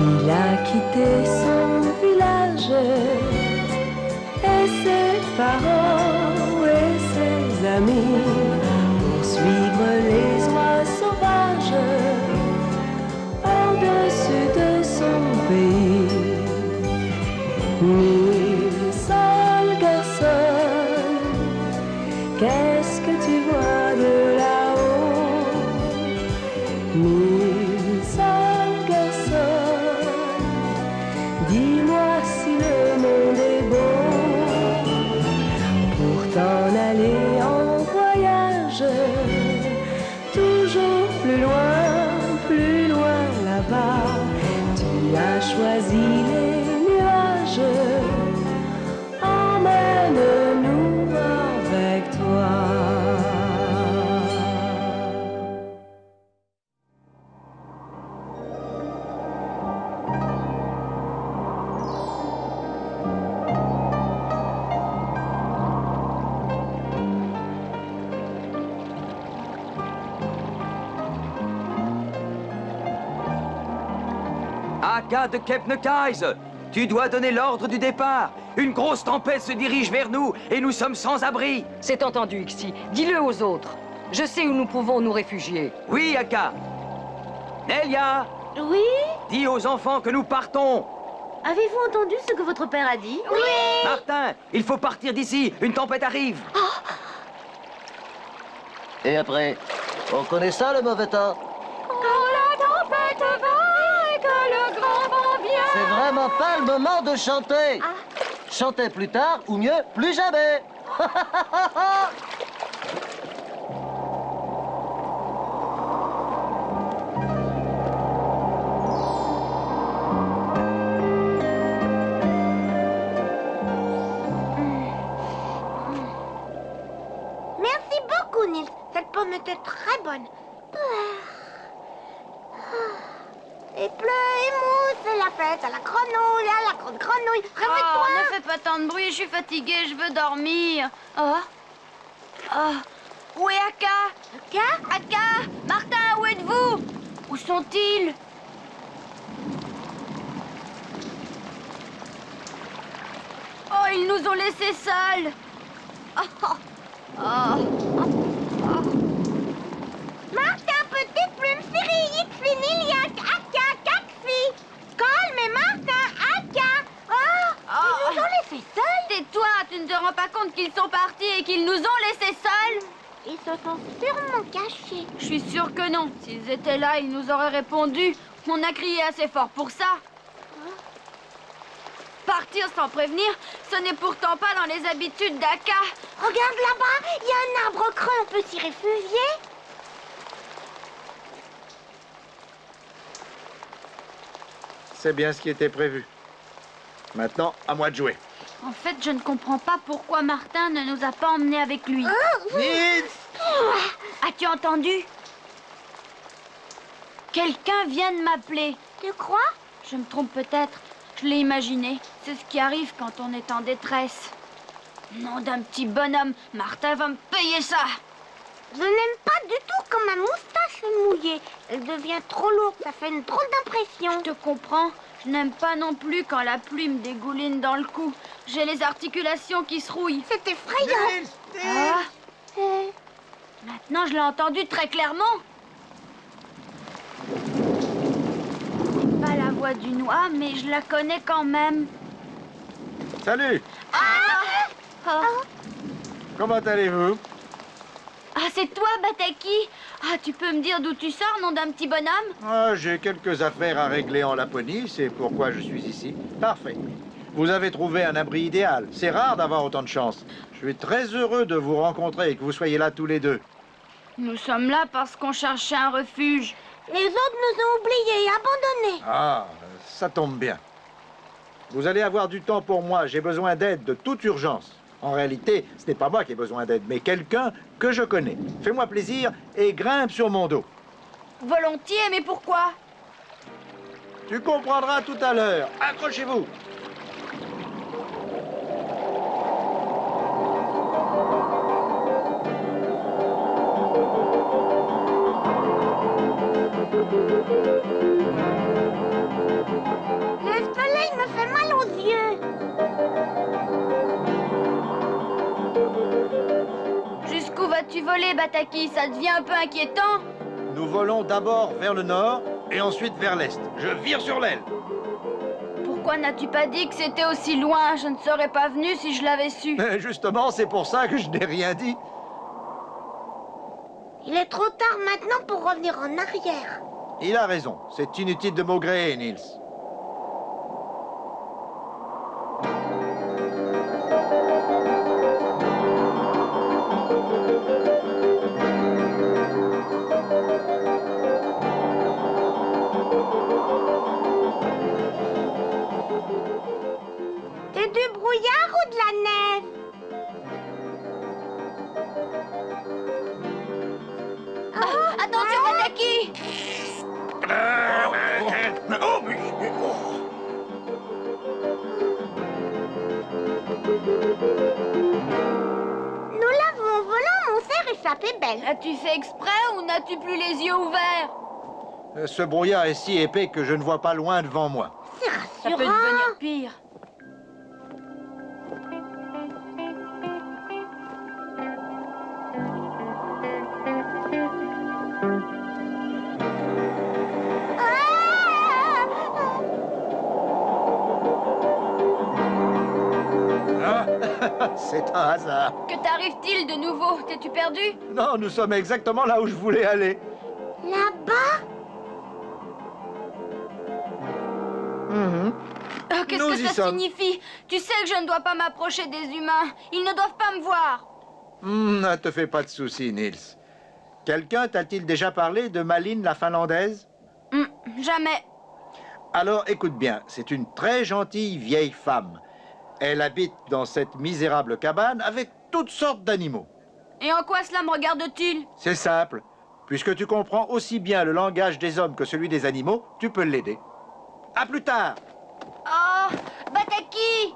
Il a quitté son village et ses parents et ses amis pour suivre les oies sauvages au-dessus de son pays. Mille seuls garçons, qu'est-ce que tu vois de là-haut? Mille seuls garçons, dis-moi si le monde est beau pour t'en aller en voyage, toujours plus loin là-bas. Tu as choisi les nuages, emmène-nous avec toi. Akka de Kebnekaise, tu dois donner l'ordre du départ. Une grosse tempête se dirige vers nous et nous sommes sans abri. C'est entendu, Ixi. Dis-le aux autres. Je sais où nous pouvons nous réfugier. Oui, Akka. Nelia, Oui? dis aux enfants que nous partons. Avez-vous entendu ce que votre père a dit? Oui! Martin, il faut partir d'ici. Une tempête arrive. Et après, on connaît ça, le mauvais temps? Quand la tempête va et que le grand vent vient. C'est vraiment pas le moment de chanter. Chantez plus tard, ou mieux, plus jamais. Merci beaucoup, Nils. Cette pomme était très bonne. Et pleut et mousse, c'est la fête à la grenouille, à la grande grenouille. Réveille-toi! Ne fais pas tant de bruit, je suis fatiguée, je veux dormir. Où est Akka? Akka? Akka! Martin, où êtes-vous? Où sont-ils? Oh, ils nous ont laissés seuls. Martin, petite plume, Siri, Ixi, Niliac, Akka, Kaxi. Calme et Martin, Akka. Ils nous ont laissés seuls. Tais-toi, tu ne te rends pas compte qu'ils sont partis et qu'ils nous ont laissés seuls? Ils se sont sûrement cachés. Je suis sûre que non. S'ils étaient là, ils nous auraient répondu. On a crié assez fort pour ça. Partir sans prévenir, ce n'est pourtant pas dans les habitudes d'Aka. Regarde là-bas, il y a un arbre creux, on peut s'y réfugier. C'est bien ce qui était prévu. Maintenant, à moi de jouer. En fait, je ne comprends pas pourquoi Martin ne nous a pas emmenés avec lui. Nils! As-tu entendu? Quelqu'un vient de m'appeler. Tu crois? Je me trompe peut-être. Je l'ai imaginé. C'est ce qui arrive quand on est en détresse. Nom d'un petit bonhomme. Martin va me payer ça. Je n'aime pas du tout quand ma moustache est mouillée. Elle devient trop lourde, ça fait une drôle d'impression. Je te comprends. Je n'aime pas non plus quand la pluie me dégouline dans le cou. J'ai les articulations qui se rouillent. C'est effrayant. Nils! Ah, Euh, maintenant je l'ai entendu très clairement. C'est pas la voix du noix, mais je la connais quand même. Salut! Ah, Comment allez-vous? c'est toi, Bataki. Ah, tu peux me dire d'où tu sors, nom d'un petit bonhomme? Ah, j'ai quelques affaires à régler en Laponie, c'est pourquoi je suis ici. Parfait. Vous avez trouvé un abri idéal. C'est rare d'avoir autant de chance. Je suis très heureux de vous rencontrer et que vous soyez là tous les deux. Nous sommes là parce qu'on cherchait un refuge. Les autres nous ont oubliés et abandonnés. Ah, ça tombe bien. Vous allez avoir du temps pour moi. J'ai besoin d'aide de toute urgence. En réalité, ce n'est pas moi qui ai besoin d'aide, mais quelqu'un que je connais. Fais-moi plaisir et grimpe sur mon dos. Volontiers, mais pourquoi? Tu comprendras tout à l'heure. Accrochez-vous. voler, Bataki, ça devient un peu inquiétant. Nous volons d'abord vers le nord et ensuite vers l'est. Je vire sur l'aile. Pourquoi n'as-tu pas dit que c'était aussi loin? Je ne serais pas venu si je l'avais su. Mais justement, c'est pour ça que je n'ai rien dit. Il est trop tard maintenant pour revenir en arrière. Il a raison. C'est inutile de maugréer, Niels. C'est du brouillard ou de la neige? Attention, Bataki! Nous l'avons volant, mon cerf échappé belle. As-tu fait exprès ou n'as-tu plus les yeux ouverts? Ce brouillard est si épais que je ne vois pas loin devant moi. C'est Ça peut rassurant. devenir pire. C'est un hasard. Que t'arrive-t-il de nouveau? T'es-tu perdu? Non, nous sommes exactement là où je voulais aller. Là-bas? Oh, qu'est-ce Nous que y ça sommes. signifie? Tu sais que je ne dois pas m'approcher des humains. Ils ne doivent pas me voir. Ne te fais pas de soucis, Niels. Quelqu'un t'a-t-il déjà parlé de Malines la Finlandaise? Jamais. Alors écoute bien, c'est une très gentille vieille femme. Elle habite dans cette misérable cabane avec toutes sortes d'animaux. Et en quoi cela me regarde-t-il? C'est simple. Puisque tu comprends aussi bien le langage des hommes que celui des animaux, tu peux l'aider. À plus tard! Oh, Bataki!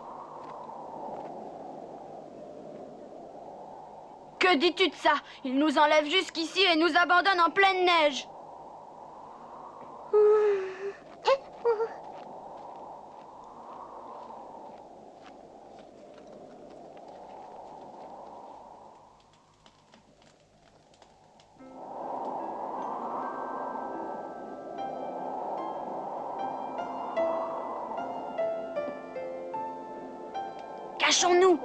Que dis-tu de ça? Ils nous enlèvent jusqu'ici et nous abandonnent en pleine neige. Cachons-nous!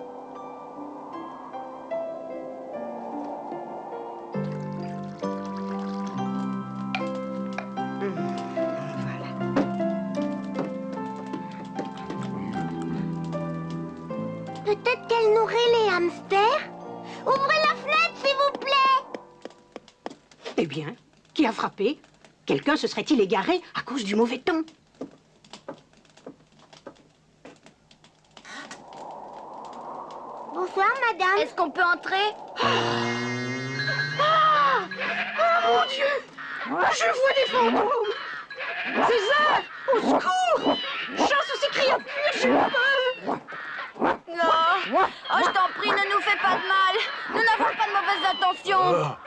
Peut-être qu'elle nourrit les hamsters? Ouvrez la fenêtre, s'il vous plaît! Eh bien, qui a frappé? Quelqu'un se serait-il égaré à cause du mauvais temps? Bonsoir, madame. Est-ce qu'on peut entrer? Mon Dieu! Je vois des fantômes! César! Au secours! Chasse ces créatures, j'ai peur! Non! Oh, je t'en prie, ne nous fais pas de mal! Nous n'avons pas de mauvaises intentions! Ah,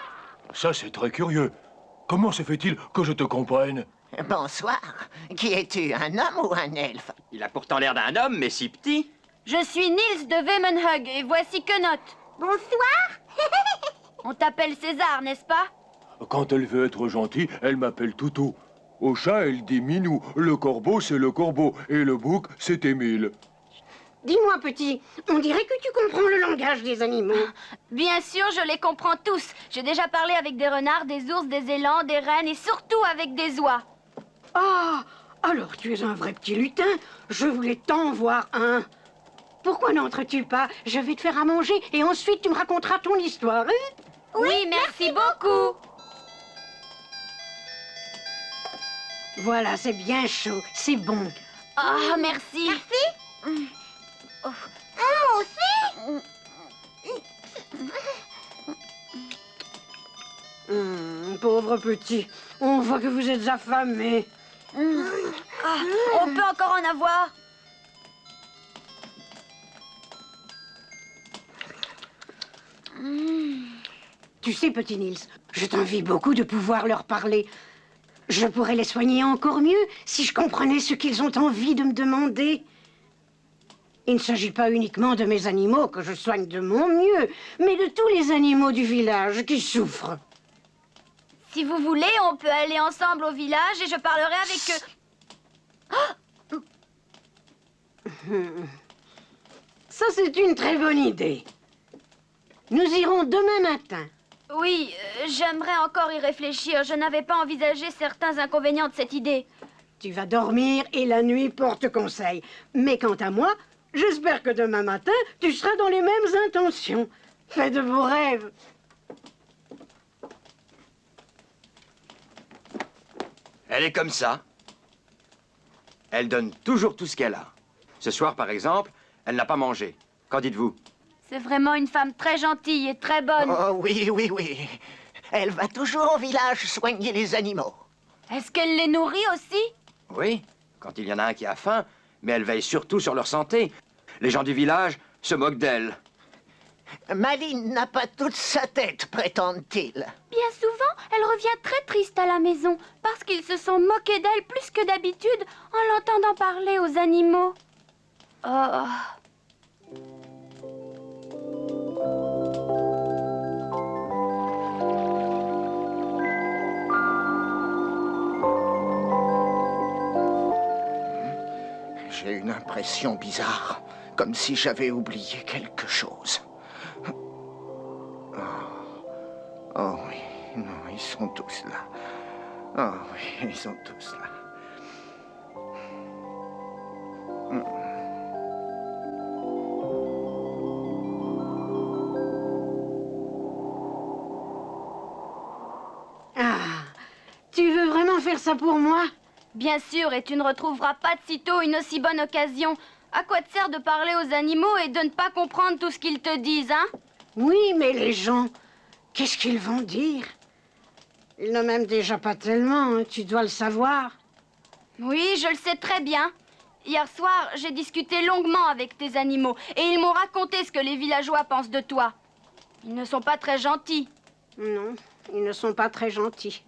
ça c'est très curieux. Comment se fait-il que je te comprenne? Bonsoir. Qui es-tu, un homme ou un elfe? Il a pourtant l'air d'un homme, mais si petit. Je suis Niels de Vemenhug et voici Quenotte. Bonsoir. On t'appelle César, n'est-ce pas? Quand elle veut être gentille, elle m'appelle Toutou. Au chat, elle dit Minou. Le corbeau, c'est le corbeau. Et le bouc, c'est Émile. Dis-moi, petit, on dirait que tu comprends le langage des animaux. Bien sûr, je les comprends tous. J'ai déjà parlé avec des renards, des ours, des élans, des rennes et surtout avec des oies. Ah, alors tu es un vrai petit lutin. Je voulais t'en voir un. Pourquoi n'entres-tu pas? Je vais te faire à manger et ensuite tu me raconteras ton histoire, hein? Oui, merci beaucoup. Voilà, c'est bien chaud, c'est bon. Ah, merci. Ah, moi aussi. Pauvre petit, on voit que vous êtes affamé. Ah, on peut encore en avoir? Tu sais, petit Niels, je t'envie beaucoup de pouvoir leur parler. Je pourrais les soigner encore mieux si je comprenais ce qu'ils ont envie de me demander. Il ne s'agit pas uniquement de mes animaux que je soigne de mon mieux, mais de tous les animaux du village qui souffrent. Si vous voulez, on peut aller ensemble au village et je parlerai avec eux. Ça, c'est une très bonne idée. Nous irons demain matin. Oui, j'aimerais encore y réfléchir. Je n'avais pas envisagé certains inconvénients de cette idée. Tu vas dormir et la nuit porte conseil. Mais quant à moi, j'espère que demain matin, tu seras dans les mêmes intentions. Fais de beaux rêves. Elle est comme ça. Elle donne toujours tout ce qu'elle a. Ce soir, par exemple, elle n'a pas mangé. Qu'en dites-vous? C'est vraiment une femme très gentille et très bonne. Oh oui, oui, oui. Elle va toujours au village soigner les animaux. Est-ce qu'elle les nourrit aussi? Oui, quand il y en a un qui a faim, mais elle veille surtout sur leur santé. Les gens du village se moquent d'elle. Maline n'a pas toute sa tête, prétendent-ils. Bien souvent, elle revient très triste à la maison parce qu'ils se sont moqués d'elle plus que d'habitude en l'entendant parler aux animaux. Oh. J'ai une impression bizarre, comme si j'avais oublié quelque chose. Oh oui, non, ils sont tous là. Oh oui, ils sont tous là. Ah, tu veux vraiment faire ça pour moi? Bien sûr, et tu ne retrouveras pas de sitôt une aussi bonne occasion. À quoi te sert de parler aux animaux et de ne pas comprendre tout ce qu'ils te disent, hein? Oui, mais les gens, qu'est-ce qu'ils vont dire? Ils ne m'aiment déjà pas tellement, hein, tu dois le savoir. Oui, je le sais très bien. Hier soir, j'ai discuté longuement avec tes animaux et ils m'ont raconté ce que les villageois pensent de toi. Ils ne sont pas très gentils. Non, ils ne sont pas très gentils.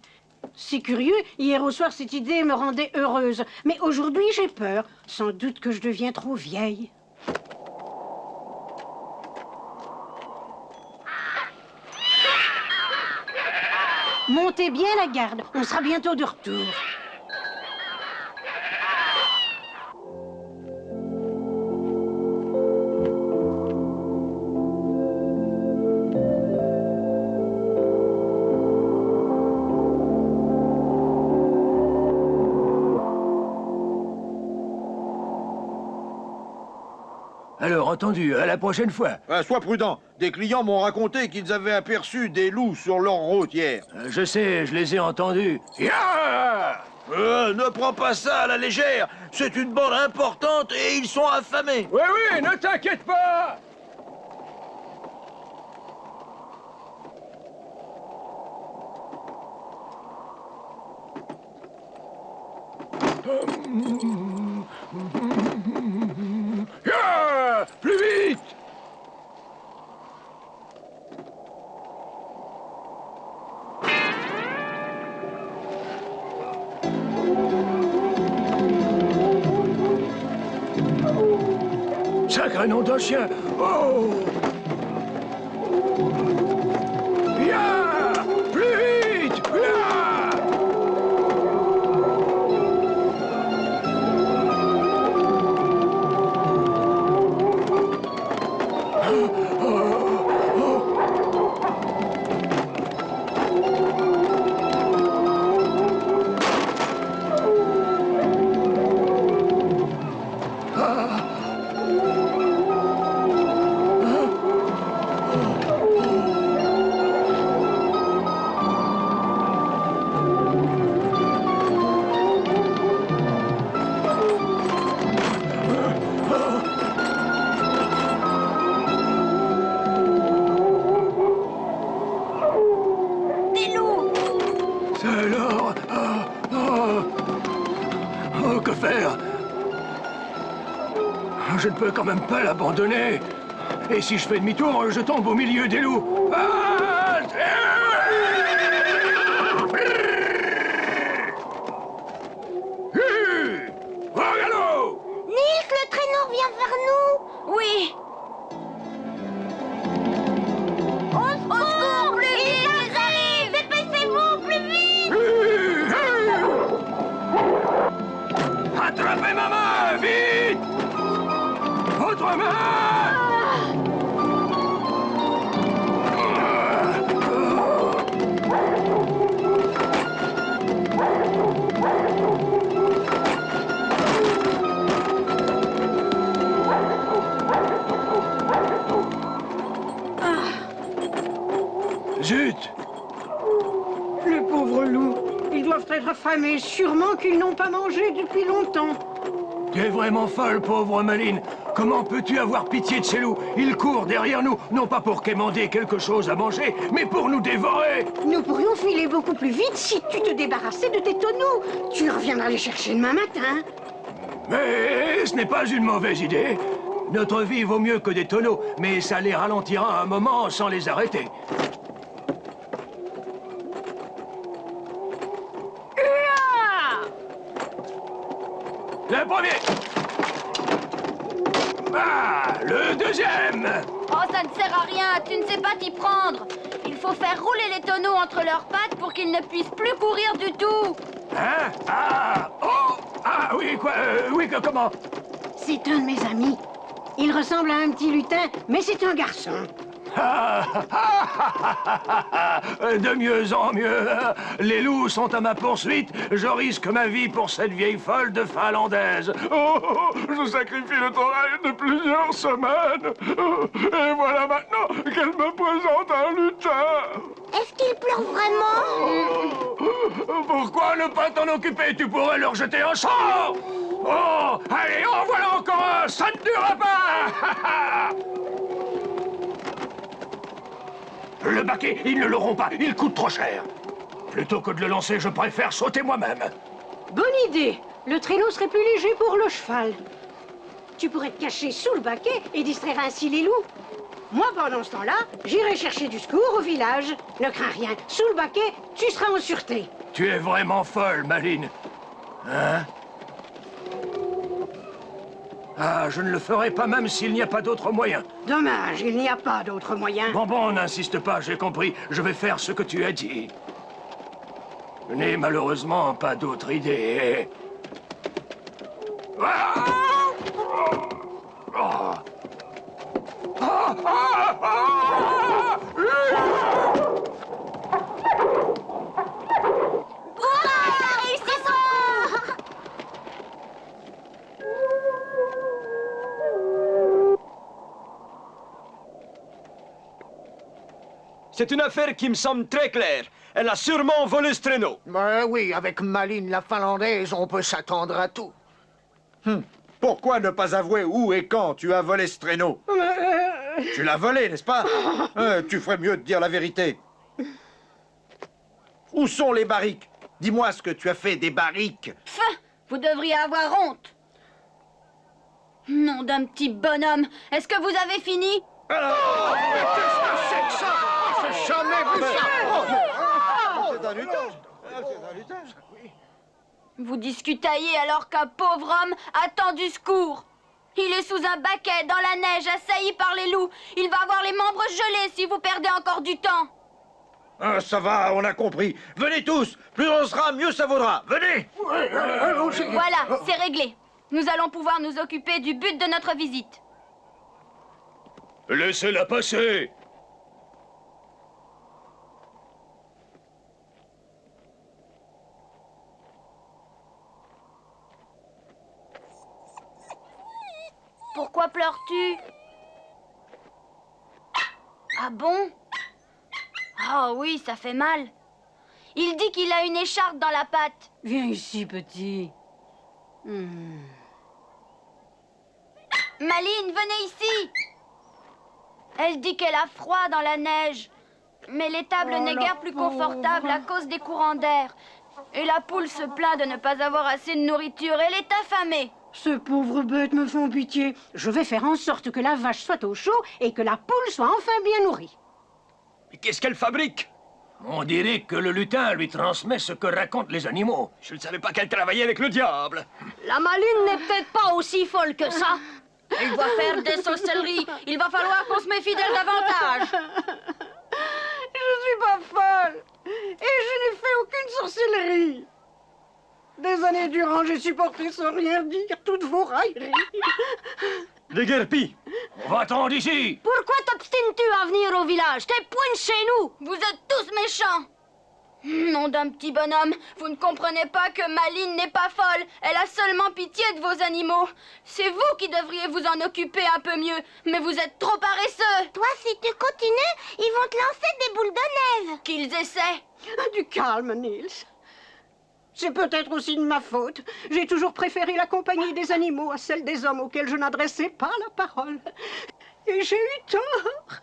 C'est curieux, hier au soir, cette idée me rendait heureuse. Mais aujourd'hui, j'ai peur. Sans doute que je deviens trop vieille. Montez bien la garde, on sera bientôt de retour. Alors, entendu, à la prochaine fois. Sois prudent. Des clients m'ont raconté qu'ils avaient aperçu des loups sur leur route hier. Je sais, je les ai entendus. Ya! Ne prends pas ça à la légère. C'est une bande importante et ils sont affamés. Oui, oui, ne t'inquiète pas! Ya! Plus vite! Sacré nom d'un chien! Oh! Ya! Plus vite! Ya! Des loups! Ça alors? Oh, que faire? Je ne peux quand même pas l'abandonner. Et si je fais demi-tour, je tombe au milieu des loups. Ah! Nils, le traîneau revient vers nous. Attrapez ma main, vite! Votre main! Zut! Les pauvres loups, ils doivent être affamés, sûrement qu'ils n'ont pas mangé depuis longtemps. Tu es vraiment folle, pauvre Maline. Comment peux-tu avoir pitié de ces loups? Ils courent derrière nous, non pas pour quémander quelque chose à manger, mais pour nous dévorer. Nous pourrions filer beaucoup plus vite si tu te débarrassais de tes tonneaux. Tu reviendras les chercher demain matin. Mais ce n'est pas une mauvaise idée. Notre vie vaut mieux que des tonneaux, mais ça les ralentira un moment sans les arrêter. Le premier! Ah, le deuxième! Oh, ça ne sert à rien, tu ne sais pas t'y prendre. Il faut faire rouler les tonneaux entre leurs pattes pour qu'ils ne puissent plus courir du tout. Hein? Ah! Oh! Ah oui, quoi? Oui, comment? C'est un de mes amis. Il ressemble à un petit lutin, mais c'est un garçon. De mieux en mieux. Les loups sont à ma poursuite. Je risque ma vie pour cette vieille folle de finlandaise. Oh, je sacrifie le travail de plusieurs semaines. Et voilà maintenant qu'elle me présente un lutin. Est-ce qu'il pleure vraiment? Pourquoi ne pas t'en occuper? Tu pourrais leur jeter un sort. Oh, allez, en voilà encore un. Ça ne durera pas. Le baquet, ils ne l'auront pas. Il coûte trop cher. Plutôt que de le lancer, je préfère sauter moi-même. Bonne idée. Le traîneau serait plus léger pour le cheval. Tu pourrais te cacher sous le baquet et distraire ainsi les loups. Moi, pendant ce temps-là, j'irai chercher du secours au village. Ne crains rien. Sous le baquet, tu seras en sûreté. Tu es vraiment folle, Maline. Hein? Ah, je ne le ferai pas même s'il n'y a pas d'autre moyen. Dommage, il n'y a pas d'autre moyen. Bon, n'insiste pas, j'ai compris. Je vais faire ce que tu as dit. Je n'ai malheureusement pas d'autre idée. Ah! Oh! Ah! Ah! Ah! C'est une affaire qui me semble très claire. Elle a sûrement volé ce traîneau. Oui, avec Maline la finlandaise, on peut s'attendre à tout. Pourquoi ne pas avouer où et quand tu as volé ce traîneau? Tu l'as volé, n'est-ce pas? Tu ferais mieux de dire la vérité. Où sont les barriques? Dis-moi ce que tu as fait des barriques. Vous devriez avoir honte. Nom d'un petit bonhomme. Est-ce que vous avez fini? Qu'est-ce que c'est que ça? J'ai jamais vu ça! C'est un lutin. C'est un lutin. Vous discutaillez alors qu'un pauvre homme attend du secours. Il est sous un baquet, dans la neige, assailli par les loups. Il va avoir les membres gelés si vous perdez encore du temps. Ah, ça va, on a compris. Venez tous. Plus on sera, mieux ça vaudra. Venez. Voilà, c'est réglé. Nous allons pouvoir nous occuper du but de notre visite. Laissez-la passer. Pourquoi pleures-tu? Ah bon? Ah oui, ça fait mal. Il dit qu'il a une écharpe dans la patte. Viens ici, petit. Maline, venez ici. Elle dit qu'elle a froid dans la neige. Mais l'étable n'est guère plus confortable à cause des courants d'air. Et la poule se plaint de ne pas avoir assez de nourriture. Elle est affamée. Ces pauvres bêtes me font pitié. Je vais faire en sorte que la vache soit au chaud et que la poule soit enfin bien nourrie. Mais qu'est-ce qu'elle fabrique? On dirait que le lutin lui transmet ce que racontent les animaux. Je ne savais pas qu'elle travaillait avec le diable. La Maline n'est peut-être pas aussi folle que ça. Elle doit faire des sorcelleries. Il va falloir qu'on se méfie d'elle davantage. Je suis pas folle. Et je n'ai fait aucune sorcellerie. Des années durant, j'ai supporté sans rien dire toutes vos railleries. Déguerpi, va-t'en d'ici. Pourquoi t'obstines-tu à venir au village? T'es point de chez nous. Vous êtes tous méchants. Nom d'un petit bonhomme, vous ne comprenez pas que Maline n'est pas folle. Elle a seulement pitié de vos animaux. C'est vous qui devriez vous en occuper un peu mieux, mais vous êtes trop paresseux. Toi, si tu continues, ils vont te lancer des boules de neige. Qu'ils essaient. Du calme, Niels. C'est peut-être aussi de ma faute. J'ai toujours préféré la compagnie des animaux à celle des hommes auxquels je n'adressais pas la parole. Et j'ai eu tort.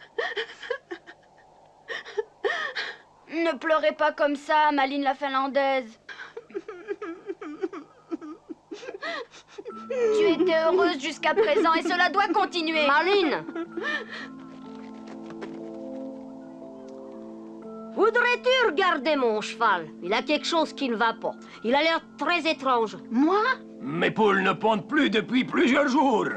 Ne pleurez pas comme ça, Maline la Finlandaise. Tu étais heureuse jusqu'à présent et cela doit continuer. Maline! Voudrais-tu regarder mon cheval? Il a quelque chose qui ne va pas. Il a l'air très étrange. Moi? Mes poules ne pondent plus depuis plusieurs jours.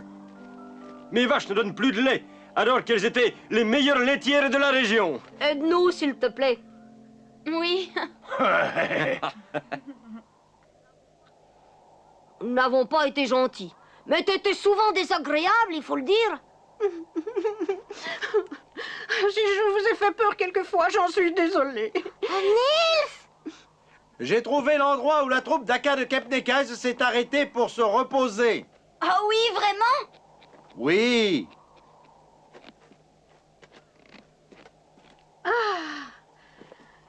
Mes vaches ne donnent plus de lait, alors qu'elles étaient les meilleures laitières de la région. Aide-nous, s'il te plaît. Oui. Nous n'avons pas été gentils. Mais t'étais souvent désagréable, il faut le dire. Si je vous ai fait peur quelquefois, j'en suis désolée. Niels! J'ai trouvé l'endroit où la troupe d'Aka de Kepnekaise s'est arrêtée pour se reposer. Ah oui, vraiment? Oui.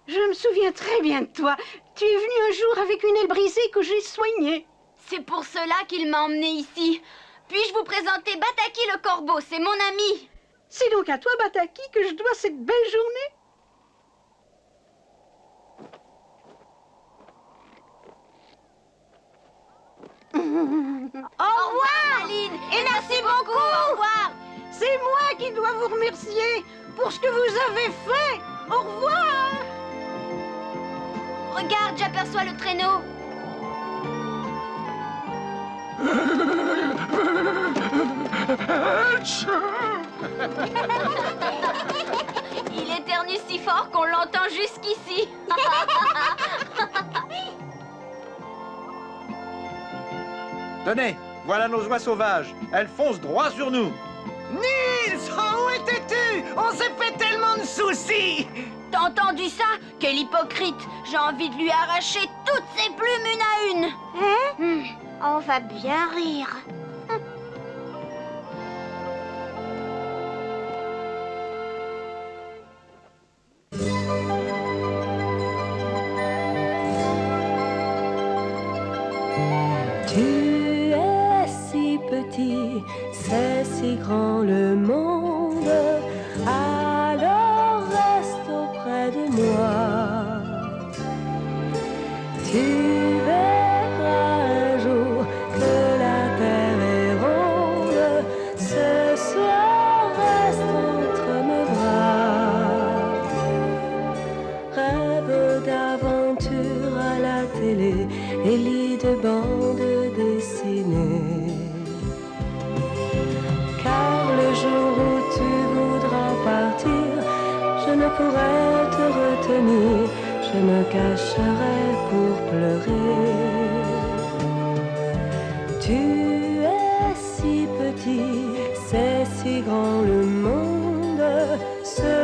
Je me souviens très bien de toi. Tu es venu un jour avec une aile brisée que j'ai soignée. C'est pour cela qu'il m'a emmené ici. Puis-je vous présenter Bataki le corbeau? C'est mon ami. C'est donc à toi, Bataki, que je dois cette belle journée? Au revoir, Aline. Et merci beaucoup. Au revoir. C'est moi qui dois vous remercier pour ce que vous avez fait. Au revoir. Regarde, j'aperçois le traîneau. Il éternue si fort qu'on l'entend jusqu'ici. Tenez, voilà nos oies sauvages. Elles foncent droit sur nous. Niels, où étais-tu? On s'est fait tellement de soucis. T'as entendu ça? Quel hypocrite! J'ai envie de lui arracher toutes ses plumes une à une. Hein? On va bien rire. Tu es si petit, c'est si grand le monde, alors reste auprès de moi. Tu verras un jour que la terre est ronde, ce soir reste entre mes bras. Rêve d'aventure à la télé et lit de bandes dessinées. Car le jour où tu voudras partir, je ne pourrai te retenir, je me cacherai pour pleurer. Tu es si petit, c'est si grand le monde, ce